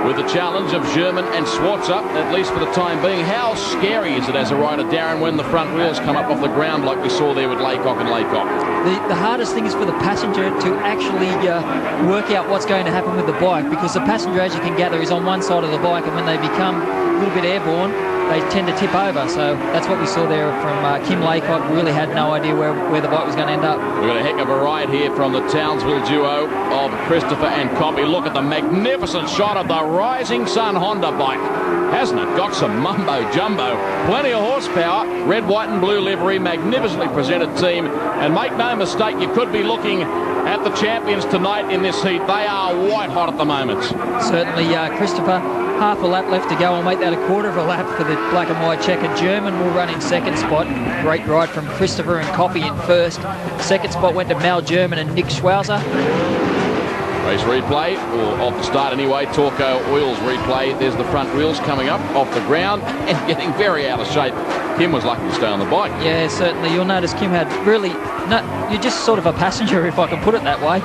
with the challenge of German and Schwarzer, at least for the time being. How scary is it as a rider, Darrin, when the front wheels come up off the ground like we saw there with Laycock and Laycock? The hardest thing is for the passenger to actually work out what's going to happen with the bike, because the passenger, as you can gather, is on one side of the bike, and when they become a little bit airborne, they tend to tip over. So that's what we saw there from Kim Laycock. Really had no idea where the bike was going to end up. We've got a heck of a ride here from the Townsville duo of Christopher and Koppe. Look at the magnificent shot of the Rising Sun Honda bike. Hasn't it got some mumbo jumbo? Plenty of horsepower, red, white and blue livery, magnificently presented team. And make no mistake, you could be looking at the champions tonight in this heat. They are white hot at the moment. Certainly, Christopher, half a lap left to go. I'll make that a quarter of a lap for the black and white checker. German will run in second spot. Great ride from Christopher and Koppe in first. Second spot went to Mal German and Nick Schwauzer. Race replay, or off the start anyway. Torco Oils replay. There's the front wheels coming up off the ground and getting very out of shape. Kim was lucky to stay on the bike. Yeah, certainly. You'll notice Kim had really... you're just sort of a passenger, if I can put it that way.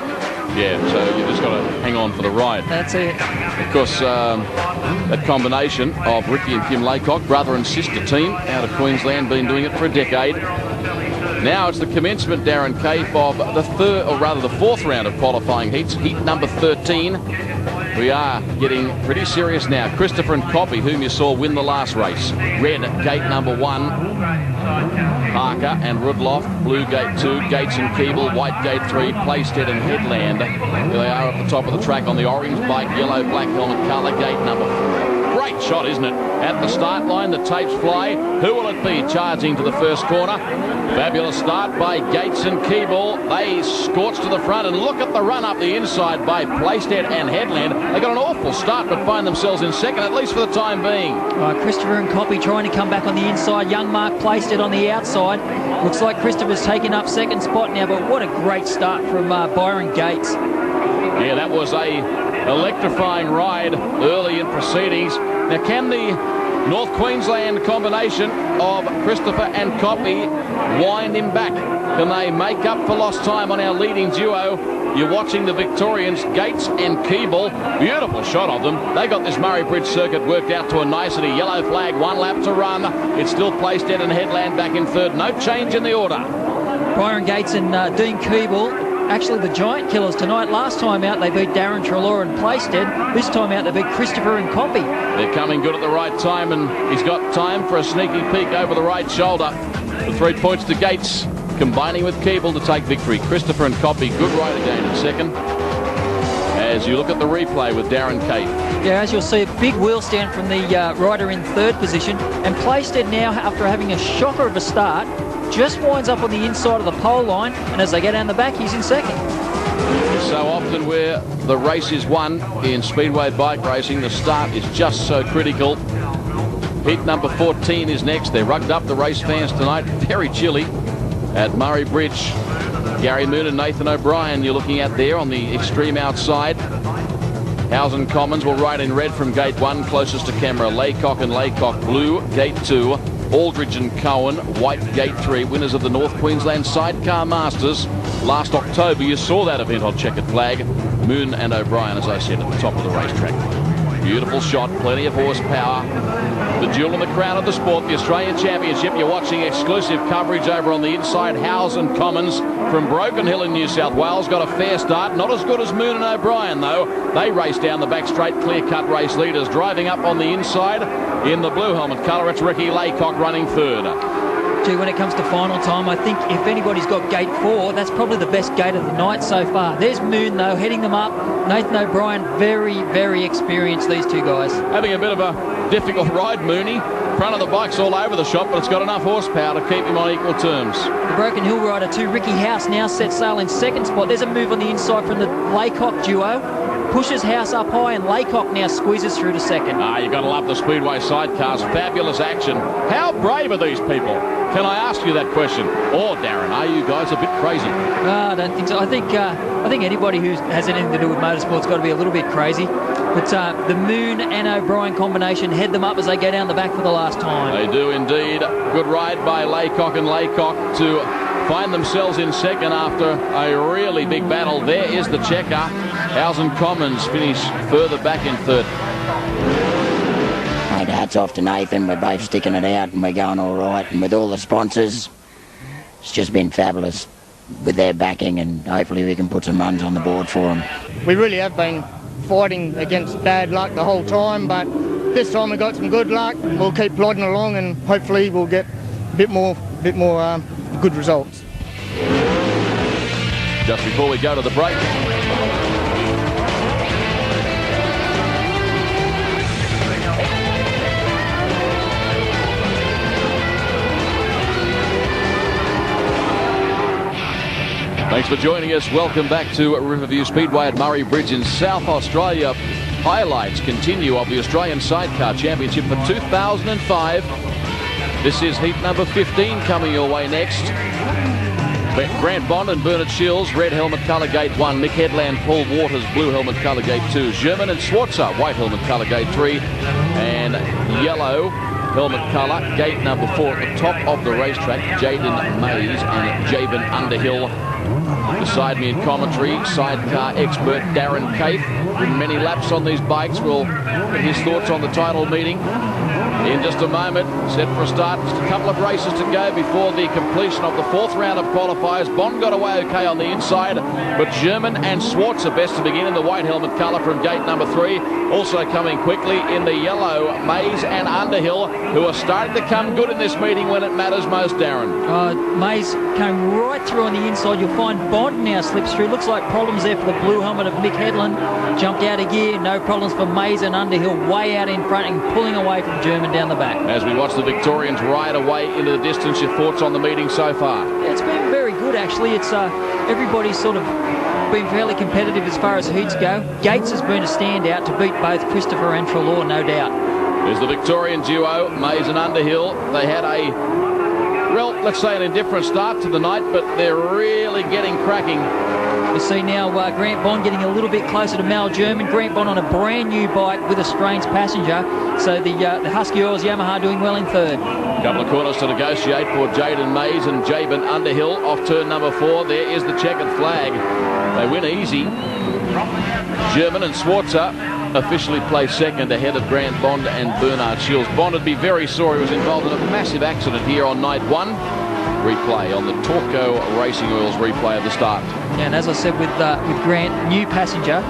Yeah, so you just got to hang on for the ride. That's it. Of course, that combination of Ricky and Kim Laycock, brother and sister team out of Queensland, been doing it for a decade. Now it's the commencement, Darrin Cape, of the third, or rather the fourth round of qualifying heats, heat number 13. We are getting pretty serious now. Christopher and Koppe, whom you saw win the last race. Red, gate number 1. Parker and Rudloff, blue gate 2, Gates and Keeble, white gate 3, Plaisted and Headland. Here they are at the top of the track on the orange bike, yellow, black helmet colour, gate number 4. Great shot, isn't it? At the start line, the tapes fly. Who will it be charging to the first corner? Fabulous start by Gates and Keeble. They scorch to the front, and look at the run up the inside by Plaisted and Headland. They got an awful start but find themselves in second, at least for the time being. Christopher and Koppe trying to come back on the inside. Young Mark Plaisted on the outside. Looks like Christopher's taking up second spot now, but what a great start from Byron Gates. Yeah, that was a electrifying ride early in proceedings. Now, can the North Queensland combination of Christopher and Koppe wind him back? Can they make up for lost time on our leading duo? You're watching the Victorians, Gates and Keeble. Beautiful shot of them. They got this Murray Bridge circuit worked out to a nicety. Yellow flag, 1 lap to run. It's still Plaisted and Headland back in third. No change in the order. Byron Gates and Dean Keeble, actually the giant killers tonight. Last time out they beat Darrin, Treloar and Plaisted. This time out they beat Christopher and Koppe. They're coming good at the right time, and he's got time for a sneaky peek over the right shoulder. The 3 points to Gates, combining with Keeble to take victory. Christopher and Koppe, good ride again in second. As you look at the replay with Darrin Cape. Yeah, as you'll see, a big wheel stand from the rider in third position. And Plaisted now, after having a shocker of a start, just winds up on the inside of the pole line, and as they get down the back, he's in second. So often where the race is won in speedway bike racing, the start is just so critical. Heat number 14 is next. They're rugged up, the race fans tonight. Very chilly at Murray Bridge. Gary Moon and Nathan O'Brien you're looking at there on the extreme outside. Howes and Commons will ride in red from gate 1, closest to camera. Laycock and Laycock blue, gate 2. Aldridge and Cohen, white gate 3, winners of the North Queensland Sidecar Masters last October. You saw that event on checkered flag. Moon and O'Brien, as I said, at the top of the racetrack. Beautiful shot, plenty of horsepower. The jewel in the crown of the sport, the Australian Championship. You're watching exclusive coverage over on the inside. Howes and Commons from Broken Hill in New South Wales got a fair start. Not as good as Moon and O'Brien, though. They race down the back straight, clear-cut race leaders. Driving up on the inside in the blue helmet colour, it's Ricky Laycock running third. Gee, when it comes to final time, I think if anybody's got gate 4, that's probably the best gate of the night so far. There's Moon, though, heading them up. Nathan O'Brien, very, very experienced, these two guys. Having a bit of a difficult ride, Mooney. Front of the bike's all over the shop, but it's got enough horsepower to keep him on equal terms. The Broken Hill rider, too, Ricky House, now set sail in second spot. There's a move on the inside from the Laycock duo. pushes House up high, and Laycock now squeezes through to second. You've got to love the Speedway sidecars. Fabulous action. How brave are these people? Can I ask you that question? Or, Darrin, are you guys a bit crazy? No, I don't think so. I think anybody who has anything to do with motorsport's got to be a little bit crazy. But the Moon and O'Brien combination head them up as they go down the back for the last time. They do indeed. Good ride by Laycock and Laycock to find themselves in second after a really big battle. There is the checker. Howson Commons finish further back in third. Mate, hats off to Nathan. We're both sticking it out and we're going all right. And with all the sponsors, it's just been fabulous with their backing, and hopefully we can put some runs on the board for them. We really have been fighting against bad luck the whole time, but this time we got some good luck. We'll keep plodding along and hopefully we'll get a bit more good results. Just before we go to the break, thanks for joining us. Welcome back to Riverview Speedway at Murray Bridge in South Australia. Highlights continue of the Australian Sidecar Championship for 2005. This is heat number 15 coming your way next. Grant Bond and Bernard Sheals, red helmet colour gate 1. Mick Headland, Paul Waters, blue helmet colour gate 2. Sherman and Schwarzer, white helmet colour gate 3. And yellow helmet colour gate number 4 at the top of the racetrack. Jayden Mays and Jaeben Underhill. Beside me in commentary, sidecar expert Darrin Cafe. Many laps on these bikes. We'll get his thoughts on the title meeting in just a moment. Set for a start. Just a couple of races to go before the completion of the fourth round of qualifiers. Bond got away okay on the inside, but German and Schwartz are best to begin in the white helmet colour from gate number 3. Also coming quickly in the yellow, Mays and Underhill, who are starting to come good in this meeting when it matters most, Darrin. Mays came right through on the inside. You'll find Bond now slips through. Looks like problems there for the blue helmet of Mick Headland. Jumped out of gear. No problems for Mays and Underhill, way out in front and pulling away from German down the back. As we watch the Victorians ride away into the distance, your thoughts on the meeting so far? Yeah, it's been very good actually. It's everybody's sort of been fairly competitive as far as heats go. Gates has been a standout to beat both Christopher and Treloar, no doubt. There's the Victorian duo, Mays and Underhill. They had a, well, let's say an indifferent start to the night, but they're really getting cracking. You see now Grant Bond getting a little bit closer to Mal German. Grant Bond on a brand new bike with a strange passenger. So the Husky Oils Yamaha doing well in third. Couple of corners to negotiate for Jayden Mays and Jaeben Underhill off turn number 4. There is the checkered flag. They win easy. German and Schwarzer officially placed second ahead of Grant Bond and Bernard Sheals. Bond would be very sore. He was involved in a massive accident here on night 1. Replay on the Torco Racing Oils replay of the start. Yeah, and as I said with Grant, new passenger,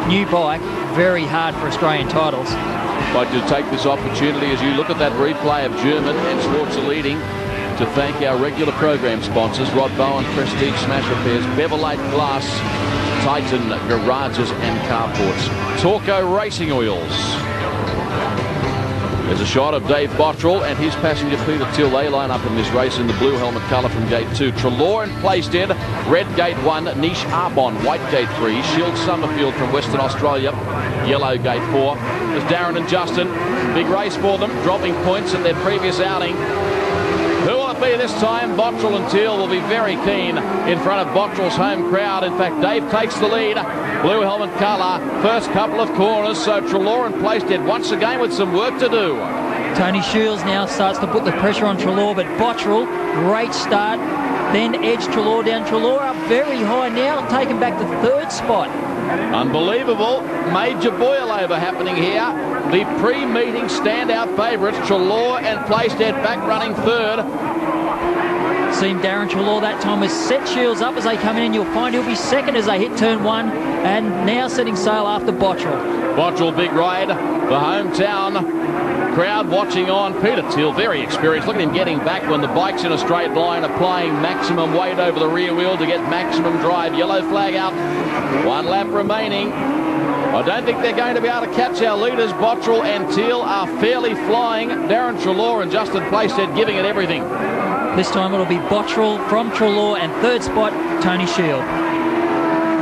new bike, very hard for Australian titles. I'd like to take this opportunity as you look at that replay of German and Schwarzer leading to thank our regular program sponsors, Rod Bowen, Prestige Smash Repairs, Beverlite Glass, Titan Garages and Carports, Torco Racing Oils. There's a shot of Dave Bottrell and his passenger Peter Teale. They line up in this race in the blue helmet colour from gate 2. Treloar and Plaisted, red gate 1. Niche Arbon, white gate 3. Shield Summerfield from Western Australia, yellow gate 4. There's Darrin and Justin. Big race for them, dropping points in their previous outing. Who will it be this time? Bottrell and Teale will be very keen in front of Bottrell's home crowd. In fact, Dave takes the lead. Blue helmet colour, first couple of corners. So Treloar and Plaisted once again with some work to do. Tony Sheals now starts to put the pressure on Treloar, but Bottrell, great start. Then edged Treloar down. Treloar up very high now, taking back the third spot. Unbelievable. Major boil-over happening here. The pre-meeting standout favourites, Treloar and Plaisted back running third. Seen Darrin Treloar that time has set Shields up as they come in, and you'll find he'll be second as they hit turn 1, and now setting sail after Bottrell. Bottrell, big ride, the hometown crowd watching on. Peter Teale, very experienced. Look at him getting back when the bike's in a straight line, applying maximum weight over the rear wheel to get maximum drive. Yellow flag out, 1 lap remaining. I don't think they're going to be able to catch our leaders. Bottrell and Teale are fairly flying. Darrin Treloar and Justin Plaisted giving it everything. This time it'll be Bottrell from Treloar, and third spot, Tony Shield.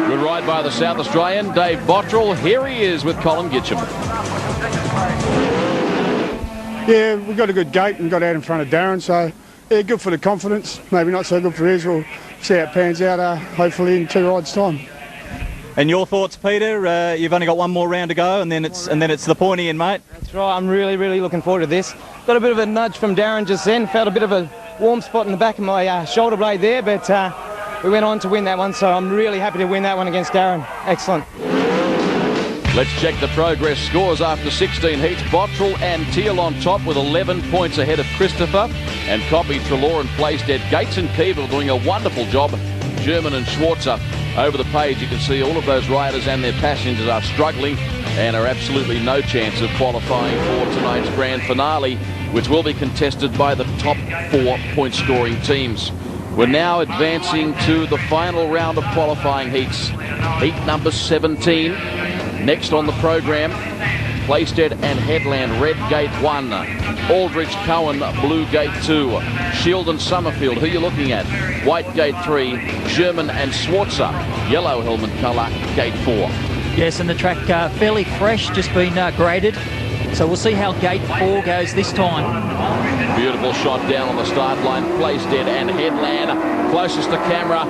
Good Good ride by the South Australian, Dave Bottrell. Here he is with Colin Gitcham. Yeah, we got a good gate and got out in front of Darrin, so yeah, good for the confidence. Maybe not so good for his. We'll see how it pans out hopefully in 2 rides' time. And your thoughts, Peter? You've only got one more round to go, and then it's the pointy end, mate. That's right. I'm really looking forward to this. Got a bit of a nudge from Darrin just then. Felt a bit of a warm spot in the back of my shoulder blade there, but we went on to win that one, so I'm really happy to win that one against Darrin. Excellent. Let's check the progress scores after 16 heats. Bottrell and Teale on top with 11 points ahead of Christopher and Koppe, Treloar and Plaisted. Gates and Keeble doing a wonderful job. German and Schwarzer over the page. You can see all of those riders and their passengers are struggling and are absolutely no chance of qualifying for tonight's grand finale, which will be contested by the top 4 point scoring teams. We're now advancing to the final round of qualifying heats. Heat number 17. Next on the program, Plaisted and Headland, red gate 1. Aldridge, Cohen, blue gate 2. Shield and Summerfield, who are you looking at? White gate 3. German and Schwarzer, yellow helmet colour, gate 4. Yes, and the track fairly fresh, just been graded. So we'll see how gate 4 goes this time. Beautiful shot down on the start line. Plaisted and Headland closest to camera.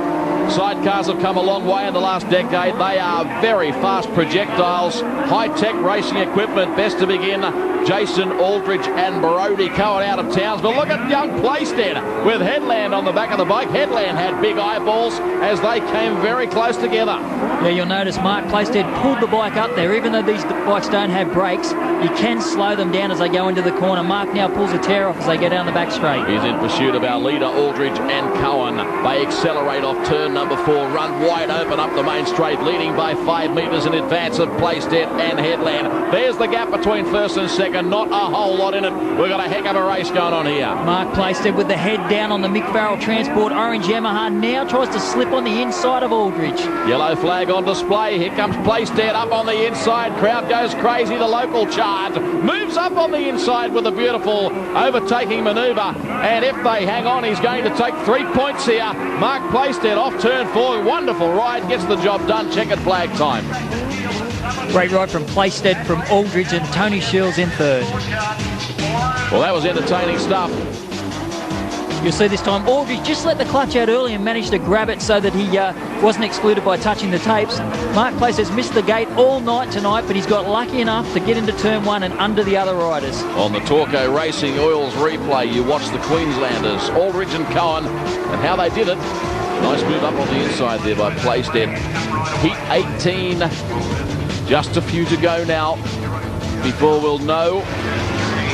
Sidecars have come a long way in the last decade. They are very fast projectiles, high-tech racing equipment. Best to begin, Jason, Aldridge and Brodie Cohen out of towns. But look at young Plaisted with Headland on the back of the bike. Headland had big eyeballs as they came very close together. Yeah, you'll notice Mark Plaisted pulled the bike up there. Even though these bikes don't have brakes, you can slow them down as they go into the corner. Mark now pulls a tear off as they go down the back straight. He's in pursuit of our leader, Aldridge and Cohen. They accelerate off turn number 4, run wide open up the main straight, leading by 5 metres in advance of Plaisted and Headland. There's the gap between first and second. Not a whole lot in it. We've got a heck of a race going on here. Mark Plaisted with the head down on the Mick Farrell Transport orange Yamaha now tries to slip on the inside of Aldridge. Yellow flag on display. Here comes Plaisted up on the inside. Crowd goes crazy. The local charge moves up on the inside with a beautiful overtaking manoeuvre. And if they hang on, he's going to take 3 points here. Mark Plaisted off turn 4. Wonderful ride. Gets the job done. Checkered flag time. Great ride from Plaisted, from Aldridge and Tony Sheals in third. Well, that was entertaining stuff. You'll see this time Aldridge just let the clutch out early and managed to grab it so that he wasn't excluded by touching the tapes. Mark Plaisted mismissed the gate all night tonight, but he's got lucky enough to get into turn 1 and under the other riders. On the Torco Racing Oils replay, you watch the Queenslanders, Aldridge and Cohen, and how they did it. Nice move up on the inside there by Plaisted. Heat 18. Just a few to go now before we'll know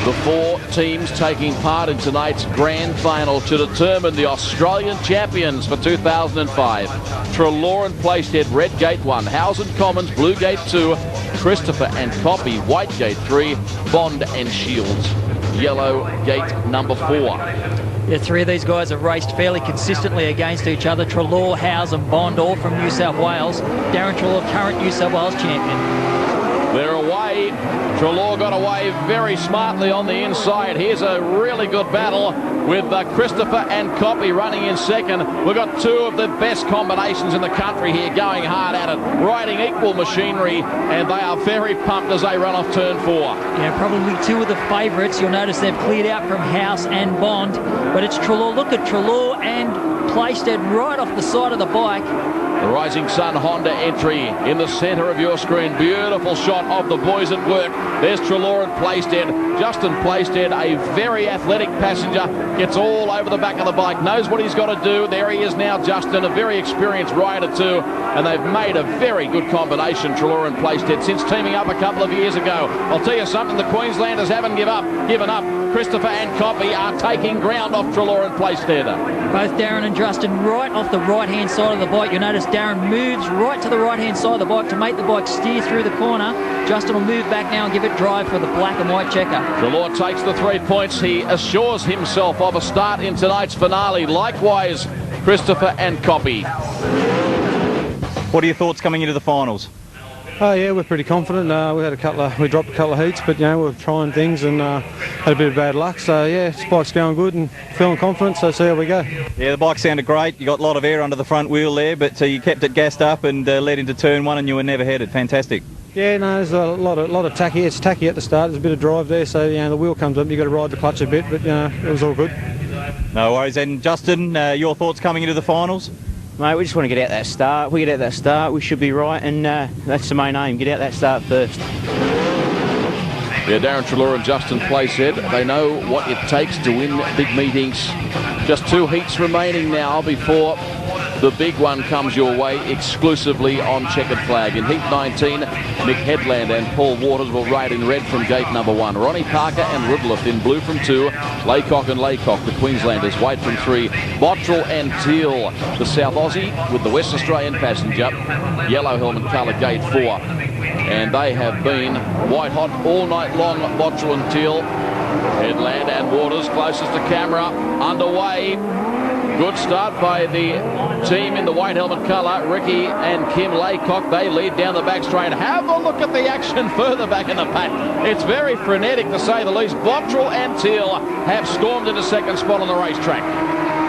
the 4 teams taking part in tonight's grand final to determine the Australian champions for 2005. Treloar and Plaisted, red gate 1. Howes and Commons, blue gate 2. Christopher and Koppe, white gate 3. Bond and Shields, yellow gate number 4. Yeah, 3 of these guys have raced fairly consistently against each other. Treloar, Howes and Bond, all from New South Wales. Darrin Treloar, current New South Wales champion. They're away. Treloar got away very smartly on the inside. Here's a really good battle with Christopher and Koppe running in second. We've got 2 of the best combinations in the country here going hard at it, riding equal machinery, and they are very pumped as they run off turn 4. Yeah, probably 2 of the favourites. You'll notice they've cleared out from House and Bond, but it's Treloar. Look at Treloar and Plaisted right off the side of the bike. The Rising Sun Honda entry in the centre of your screen. Beautiful shot of the boys at work. There's Treloar and Plaisted. Justin Plaisted, a very athletic passenger, gets all over the back of the bike, knows what he's got to do. There he is now, Justin, a very experienced rider too, and they've made a very good combination, Treloar and Plaisted, since teaming up a couple of years ago. I'll tell you something, the Queenslanders haven't given up. Christopher and Koppe are taking ground off Treloar and Plaisted. Both Darrin and Justin right off the right-hand side of the bike. You'll notice Darrin moves right to the right-hand side of the bike to make the bike steer through the corner. Justin will move back now and give it drive for the black and white checker. Treloar takes the 3 points. He assures himself of a start in tonight's finale. Likewise, Christopher and Koppe. What are your thoughts coming into the finals? Oh yeah, we're pretty confident. We dropped a couple of heats, but we're trying things and had a bit of bad luck. So yeah, this bike's going good and feeling confident. So see how we go. Yeah, the bike sounded great. You got a lot of air under the front wheel there, but you kept it gassed up and led into turn 1, and you were never headed. Fantastic. Yeah, no, there's a lot of tacky. It's tacky at the start. There's a bit of drive there, so the wheel comes up. You got to ride the clutch a bit, but it was all good. No worries. And Justin, your thoughts coming into the finals? Mate, we just want to get out that start. We get out that start, we should be right, and that's the main aim, get out that start first. Yeah, Darrin, Treloar and Justin Plaisted, they know what it takes to win big meetings. Just 2 heats remaining now before the big one comes your way exclusively on checkered flag. In Heat 19, Mick Headland and Paul Waters will ride in red from gate number 1. Ronnie Parker and Rudliff in blue from 2. Laycock and Laycock, the Queenslanders, white from 3. Bottrell and Teale, the South Aussie with the West Australian passenger. Yellow helmet colour, gate 4. And they have been white hot all night long, Bottrell and Teale. Headland and Waters closest to camera, underway. Good start by the team in the white helmet colour. Ricky and Kim Laycock, they lead down the back straight. Have a look at the action further back in the pack. It's very frenetic to say the least. Bottrell and Teale have stormed into second spot on the racetrack.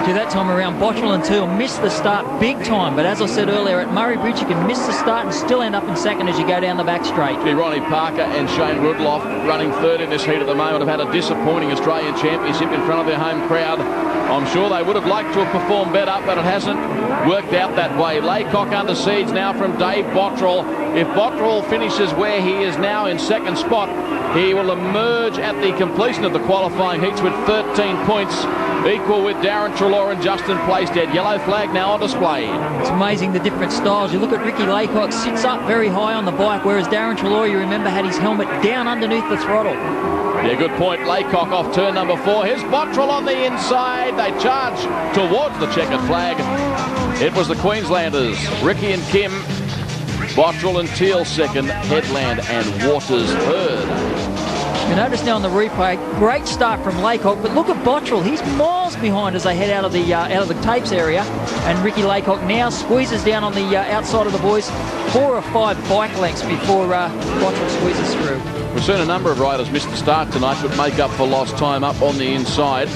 That time around, Bottrell and Teale missed the start big time, but as I said earlier, at Murray Bridge you can miss the start and still end up in second as you go down the back straight. Ronnie Parker and Shane Rudloff running third in this heat at the moment have had a disappointing Australian Championship in front of their home crowd. I'm sure they would have liked to have performed better, but it hasn't worked out that way. Laycock under siege now from Dave Bottrell. If Bottrell finishes where he is now in second spot, he will emerge at the completion of the qualifying heats with 13 points, equal with Darrin, Treloar and Justin Plaisted. Yellow flag now on display. It's amazing the different styles. You look at Ricky Laycock, sits up very high on the bike, whereas Darrin Treloar, you remember, had his helmet down underneath the throttle. Yeah, good point. Laycock off turn number 4. Here's Bottrell on the inside. They charge towards the checkered flag. It was the Queenslanders, Ricky and Kim. Bottrell and Teale second, Headland and Waters third. You notice now on the replay, great start from Laycock, but look at Bottrell. He's miles behind as they head out of the tapes area, and Ricky Laycock now squeezes down on the outside of the boys, 4 or 5 bike lengths before Bottrell squeezes through. We've seen a number of riders miss the start tonight, but make up for lost time up on the inside.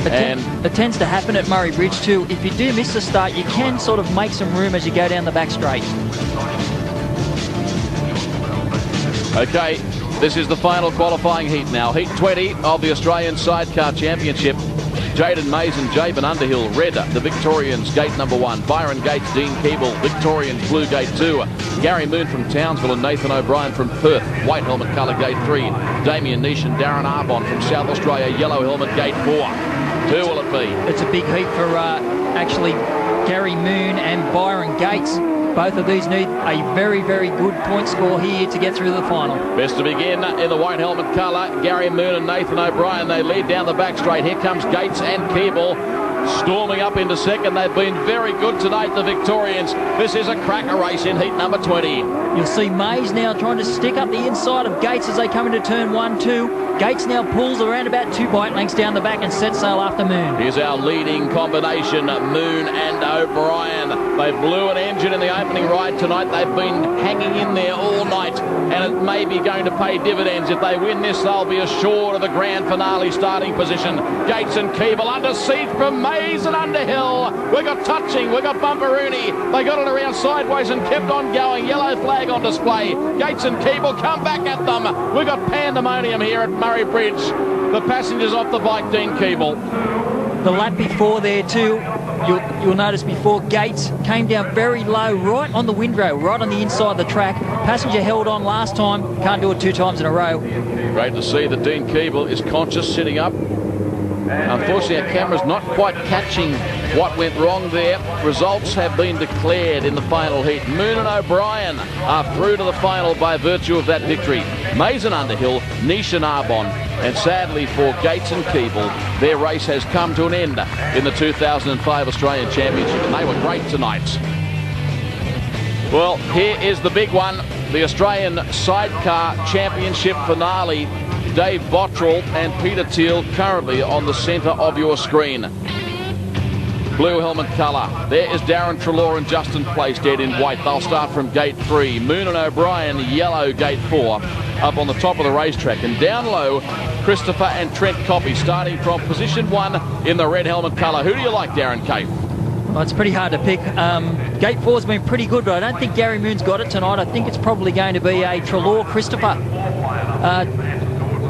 It tends to happen at Murray Bridge too. If you do miss the start, you can sort of make some room as you go down the back straight. Okay, this is the final qualifying heat now. Heat 20 of the Australian Sidecar Championship. Jayden, Jaeben, Underhill, red, the Victorians, gate number 1. Byren Gates, Dean Keeble, Victorians, blue, gate 2. Gary Moon from Townsville and Nathan O'Brien from Perth, white helmet colour, gate 3. Damien Nish and Darrin Arbon from South Australia, yellow helmet, gate 4. Who will it be? It's a big heat for actually Gary Moon and Byren Gates. Both of these need a very, very good point score here to get through the final. Best to begin in the white helmet colour. Gary Moon and Nathan O'Brien, they lead down the back straight. Here comes Gates and Keeble storming up into second. They've been very good tonight, the Victorians. This is a cracker race in heat number 20. You'll see Mays now trying to stick up the inside of Gates as they come into turn 1-2. Gates now pulls around about 2 bike lengths down the back and sets sail after Moon. Here's our leading combination, Moon and O'Brien. They blew an engine in the opening ride tonight. They've been hanging in there all night, and it may be going to pay dividends. If they win this, they'll be assured of the grand finale starting position. Gates and Keeble under siege from Mays and Underhill. We got touching, we got bumperoony. They got it around sideways and kept on going. Yellow flag on display. Gates and Keeble come back at them. We got pandemonium here at Murray Bridge. The passengers off the bike, Dean Keeble. The lap before there too, you'll notice before Gates came down very low, right on the windrow, right on the inside of the track. Passenger held on last time, can't do it 2 times in a row. Great to see that Dean Keeble is conscious, sitting up. Unfortunately, our camera's not quite catching what went wrong there. Results have been declared in the final heat. Moon and O'Brien are through to the final by virtue of that victory. Mays and Underhill, Nish and Arbon, and sadly for Gates and Keeble, their race has come to an end in the 2005 Australian Championship, and they were great tonight. Well, here is the big one, the Australian Sidecar Championship finale. Dave Bottrell and Peter Teale currently on the centre of your screen. blue helmet colour. There is Darrin, Treloar and Justin Plaisted in white. They'll start from gate 3. Moon and O'Brien, yellow, gate 4, up on the top of the racetrack. And down low, Christopher and Trent Koppe starting from position 1 in the red helmet colour. Who do you like, Darrin Cape? Well, it's pretty hard to pick. Gate 4's been pretty good, but I don't think Gary Moon's got it tonight. I think it's probably going to be a Treloar Christopher.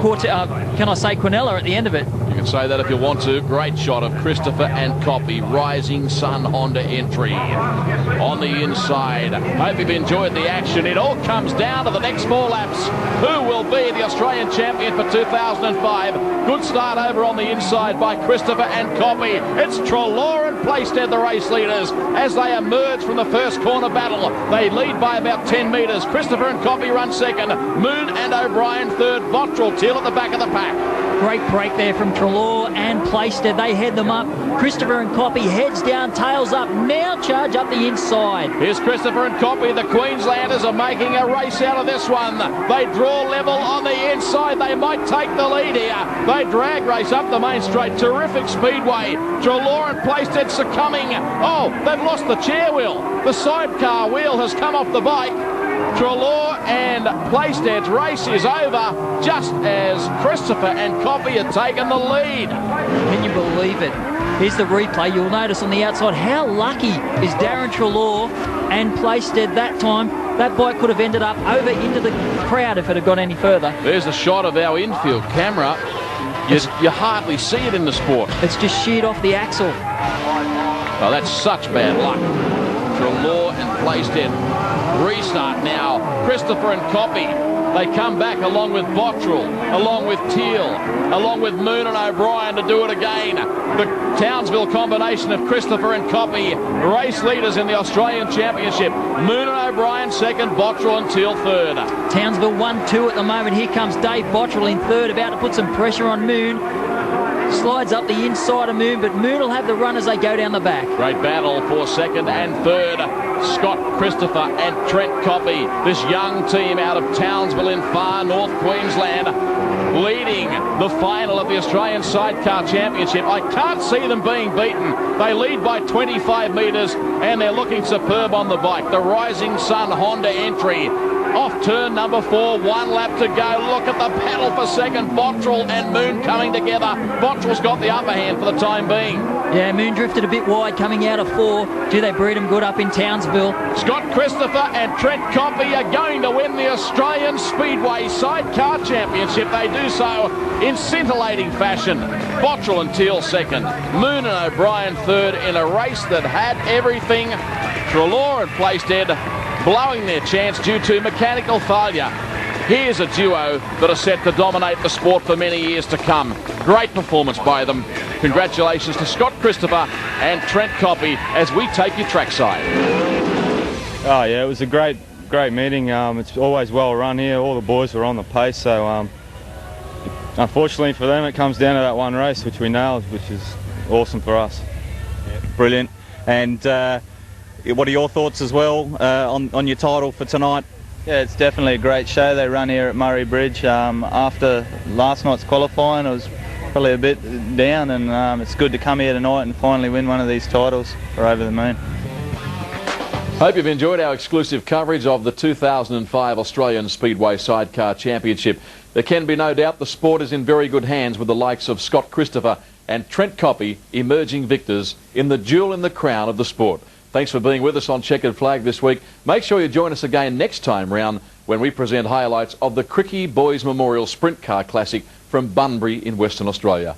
Can I say Quinella at the end of it? You can say that if you want to. Great shot of Christopher and Koppe. Rising Sun Honda entry on the inside. Hope you've enjoyed the action. It all comes down to the next 4 laps. Who will be the Australian champion for 2005? Good start over on the inside by Christopher and Koppe. It's Treloar and Plaisted, the race leaders, as they emerge from the first corner battle. They lead by about 10 metres. Christopher and Koppe run second. Moon and O'Brien third. Bottrell, Teale at the back of the pack. Great break there from Treloar and Plaisted. They head them up. Christopher and Koppe heads down, tails up. Now charge up the inside. Here's Christopher and Koppe. The Queenslanders are making a race out of this one. They draw level on the inside. They might take the lead here. They drag race up the main straight. Terrific speedway. Treloar and Plaisted succumbing. Oh, they've lost the chair wheel. The sidecar wheel has come off the bike. Treloar and Plaisted's race is over just as Christopher and Koppe have taken the lead. Can you believe it? Here's the replay. You'll notice on the outside how lucky is Darrin, Treloar and Plaisted that time. That bike could have ended up over into the crowd if it had gone any further. There's a shot of our infield camera. You hardly see it in the sport. It's just sheared off the axle. Oh, that's such bad luck. Treloar and Plaisted. Restart now. Christopher and Koppe. They come back along with Bottrell, along with Teale, along with Moon and O'Brien to do it again. The Townsville combination of Christopher and Koppe, race leaders in the Australian Championship. Moon and O'Brien second, Bottrell and Teale third. Townsville 1-2 at the moment. Here comes Dave Bottrell in third, about to put some pressure on Moon. Slides up the inside of Moon, but Moon will have the run as they go down the back. Great battle for second and third. Scott Christopher and Trent Koppe, this young team out of Townsville in far north Queensland, leading the final of the Australian Sidecar Championship. I can't see them being beaten. They lead by 25 metres and they're looking superb on the bike. The Rising Sun Honda entry. Off turn number 4, 1 lap to go. Look at the battle for second. Bottrell and Moon coming together. Bottrell's got the upper hand for the time being. Yeah, Moon drifted a bit wide coming out of 4. Gee, they breed him good up in Townsville. Scott Christopher and Trent Koppe are going to win the Australian Speedway Sidecar Championship. They do so in scintillating fashion. Bottrell and Teale second. Moon and O'Brien third in a race that had everything. Treloar and Plaisted blowing their chance due to mechanical failure. Here's a duo that are set to dominate the sport for many years to come. Great performance by them. Congratulations to Scott Christopher and Trent Koppe as we take you trackside. Oh yeah, it was a great meeting. It's always well run here. All the boys were on the pace, so unfortunately for them it comes down to that one race which we nailed, which is awesome for us. Yeah, brilliant. And what are your thoughts as well on your title for tonight? Yeah, it's definitely a great show they run here at Murray Bridge. After last night's qualifying, it was probably a bit down, and it's good to come here tonight and finally win one of these titles. We're over the moon. Hope you've enjoyed our exclusive coverage of the 2005 Australian Speedway Sidecar Championship. There can be no doubt the sport is in very good hands with the likes of Scott Christopher and Trent Koppe emerging victors in the jewel in the crown of the sport. Thanks for being with us on Checkered Flag this week. Make sure you join us again next time round when we present highlights of the Cricky Boys Memorial Sprint Car Classic from Bunbury in Western Australia.